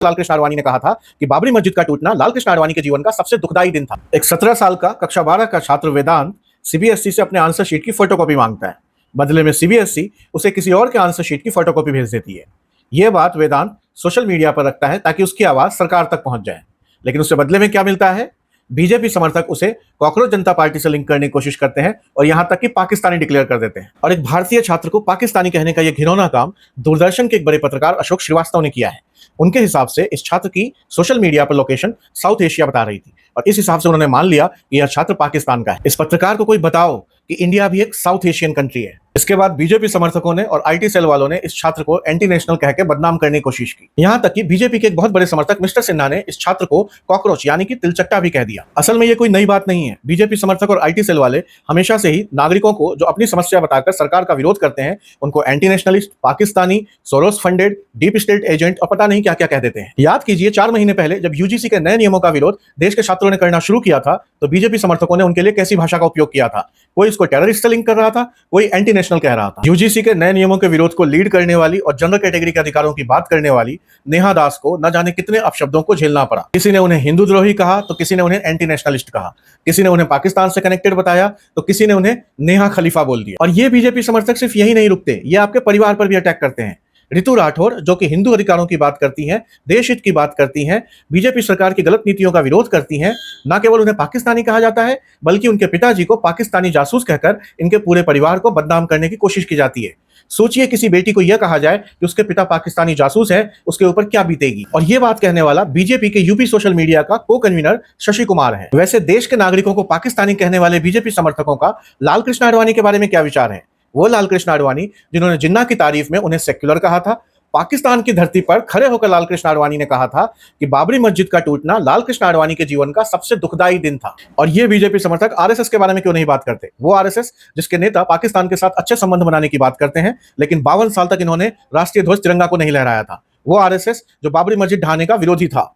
लाल कृष्ण आडवाणी ने कहा था कि बाबरी मस्जिद का टूटना लाल कृष्ण आडवाणी के जीवन का सबसे दुखदायी दिन था। एक 17 साल का कक्षा 12 का छात्र वेदांत सीबीएसई से अपने आंसर शीट की फोटोकॉपी मांगता है। बदले में सीबीएसई उसे किसी और के आंसर शीट की फोटोकॉपी भेज देती है। यह बात वेदांत सोशल मीडिया पर रखता है ताकि उसकी आवाज सरकार तक पहुंच जाए, लेकिन उससे बदले में क्या मिलता है? बीजेपी समर्थक उसे कॉकरोच जनता पार्टी से लिंक करने की कोशिश करते हैं और यहां तक कि पाकिस्तानी डिक्लेयर कर देते हैं। और एक भारतीय छात्र को पाकिस्तानी कहने का यह घिनौना काम दूरदर्शन के एक बड़े पत्रकार अशोक श्रीवास्तव ने किया है। उनके हिसाब से इस छात्र की सोशल मीडिया पर लोकेशन साउथ एशिया बता रही थी और इस हिसाब से उन्होंने मान लिया कि यह छात्र पाकिस्तान का है। इस पत्रकार को कोई बताओ कि इंडिया भी एक साउथ एशियन कंट्री है। इसके बाद बीजेपी समर्थकों ने और आईटी सेल वालों ने इस छात्र को एंटी नेशनल कह के बदनाम करने की कोशिश की। यहां तक कि बीजेपी के एक बहुत बड़े समर्थक मिस्टर सिन्हा ने इस छात्र को कॉकरोच यानी कि तिलचट्टा भी कह दिया। असल में यह कोई नई बात नहीं है। बीजेपी समर्थक और आईटी सेल वाले हमेशा से ही नागरिकों को जो अपनी समस्या बताकर सरकार का विरोध करते हैं उनको anti nationalist, Pakistani, Soros funded, deep state agent और पता नहीं क्या क्या कह देते हैं। याद कीजिए 4 महीने पहले जब यूजीसी के नए नियमों का विरोध देश के छात्रों ने करना शुरू किया था तो बीजेपी समर्थकों ने उनके लिए कैसी भाषा का उपयोग किया था। कोई इसको टेररिस्ट से लिंक कर रहा था, कोई एंटी नेशनल कह रहा था। यूजीसी के नए नियमों के विरोध को लीड करने वाली और जनरल कैटेगरी के अधिकारों की बात करने वाली नेहा दास को न जाने कितने अपशब्दों को झेलना पड़ा। किसी ने उन्हें हिंदू द्रोही कहा तो किसी ने उन्हें एंटी नेशनलिस्ट कहा, किसी ने उन्हें पाकिस्तान से कनेक्टेड बताया तो किसी ने उन्हें नेहा खलीफा बोल दिया। और ये बीजेपी समर्थक सिर्फ यही नहीं रुकते, ये आपके परिवार पर भी अटैक करते हैं। ऋतु राठौर जो कि हिंदू अधिकारों की बात करती हैं, देश हित की बात करती हैं, बीजेपी सरकार की गलत नीतियों का विरोध करती हैं, न केवल उन्हें पाकिस्तानी कहा जाता है बल्कि उनके पिताजी को पाकिस्तानी जासूस कहकर इनके पूरे परिवार को बदनाम करने की कोशिश की जाती है। सोचिए किसी बेटी को यह कहा जाए कि उसके पिता पाकिस्तानी जासूस है, उसके ऊपर क्या बीतेगी। और यह बात कहने वाला बीजेपी के यूपी सोशल मीडिया का को कन्वीनर शशि कुमार है। वैसे देश के नागरिकों को पाकिस्तानी कहने वाले बीजेपी समर्थकों का लाल कृष्ण आडवाणी के बारे में क्या विचार है? वो लाल कृष्ण आडवाणी जिन्होंने जिन्ना की तारीफ में उन्हें सेक्युलर कहा था, पाकिस्तान की धरती पर खड़े होकर लाल कृष्ण आडवाणी ने कहा था कि बाबरी मस्जिद का टूटना लाल कृष्ण आडवाणी के जीवन का सबसे दुखदायी दिन था। और ये बीजेपी समर्थक आरएसएस के बारे में क्यों नहीं बात करते? वो आरएसएस जिसके नेता पाकिस्तान के साथ अच्छे संबंध बनाने की बात करते हैं, लेकिन 52 साल तक इन्होंने राष्ट्रीय ध्वज तिरंगा को नहीं लहराया था। वो आरएसएस जो बाबरी मस्जिद ढहाने का विरोधी था।